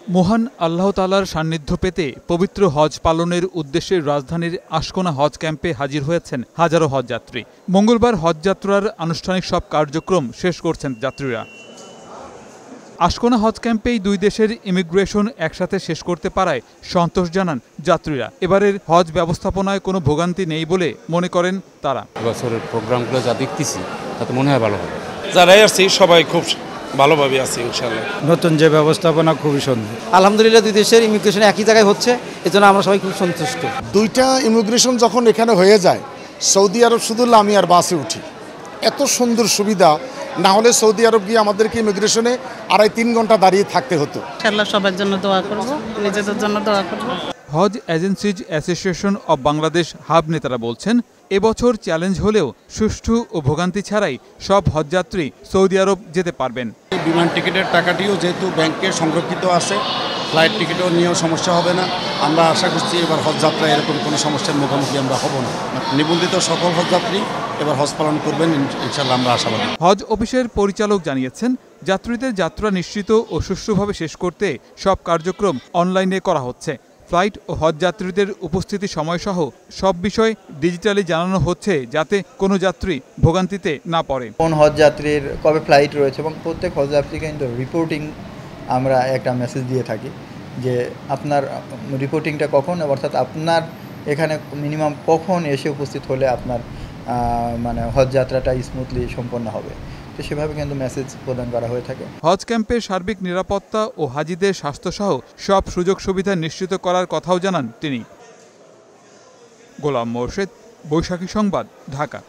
মহান আল্লাহ তাআলার সান্নিধ্য পেতে পবিত্র হজ পালনের উদ্দেশ্যে রাজধানীর আশকোনা হজ ক্যাম্পে হাজির হয়েছেন হাজারো হজযাত্রী। মঙ্গলবার হজযাত্রার আনুষ্ঠানিক সব কার্যক্রম শেষ করছেন যাত্রীরা। আশকোনা হজ ক্যাম্পেই দুই দেশের ইমিগ্রেশন একসাথে শেষ করতে পারায় সন্তোষ জানান যাত্রীরা। এবারের হজ ব্যবস্থাপনায় কোনো ভোগান্তি নেই বলে মনে করেন তারা। বছরের প্রোগ্রামগুলো যা দেখতেছি তাতে মনে হয় ভালো হবে। যারাই আসছি সবাই খুব ভালোভাবে আছে ইনশাআল্লাহ। নতুন যে ব্যবস্থাপনা খুবই সুন্দর। আলহামদুলিল্লাহ দুই দেশের ইমিগ্রেশন একই জায়গায় হচ্ছে, এজন্য আমরা সবাই খুব সন্তুষ্ট। দুইটা ইমিগ্রেশন যখন এখানে হয়ে যায়, সৌদি আরব শুধু আমি আর বাসে উঠি, এত সুন্দর সুবিধা। না হলে সৌদি আরব গিয়ে আমাদেরকে ইমিগ্রেশনে 2.5-3 ঘন্টা দাঁড়িয়ে থাকতে হতো। ইনশাআল্লাহ সবার জন্য দোয়া করব, নিজেদের জন্য দোয়া করব। Hajj agencies association of Bangladesh HAAB নেতারা বলছেন, এবছর চ্যালেঞ্জ হলেও সুষ্ঠু ও ভোগান্তি ছাড়াই সব হজযাত্রী সৌদি আরব যেতে পারবেন। বিমান টিকিটের টাকাটিও যেহেতু ব্যাংকে সংরক্ষিত আছে, ফ্লাইট টিকিটও নিয়েও সমস্যা হবে না। আমরা আশা করছি এবার হজযাত্রায় এরকম কোনো সমস্যার মুখোমুখি আমরা হব না। নিবন্ধিত সকল হজযাত্রী এবার হজ পালন করবেন ইনশাআল্লাহ, আমরা আশাবাদী। হজ অফিসের পরিচালক জানিয়েছেন, যাত্রীদের যাত্রা নিশ্চিত ও সুষ্ঠুভাবে শেষ করতে সব কার্যক্রম অনলাইনে করা হচ্ছে। ফ্লাইট ও হজযাত্রীদের উপস্থিতি সময়সহ সব বিষয় ডিজিটালি জানানো হচ্ছে, যাতে কোনো যাত্রী ভোগান্তিতে না পড়ে। কোন হজযাত্রীর কবে ফ্লাইট রয়েছে এবং প্রত্যেক হজযাত্রীকে কিন্তু রিপোর্টিং আমরা একটা মেসেজ দিয়ে থাকি যে আপনার রিপোর্টিংটা কখন, অর্থাৎ আপনার এখানে মিনিমাম কখন এসে উপস্থিত হলে আপনার মানে হজযাত্রাটা স্মুথলি সম্পন্ন হবে। তো সেভাবে কিন্তু মেসেজ প্রদান করা হয়ে থাকে। হজ ক্যাম্পের সার্বিক নিরাপত্তা ও হাজিদের স্বাস্থ্যসহ সব সুযোগ সুবিধা নিশ্চিত করার কথাও জানান তিনি। গোলাম মোর্শেদ, বৈশাখী সংবাদ, ঢাকা।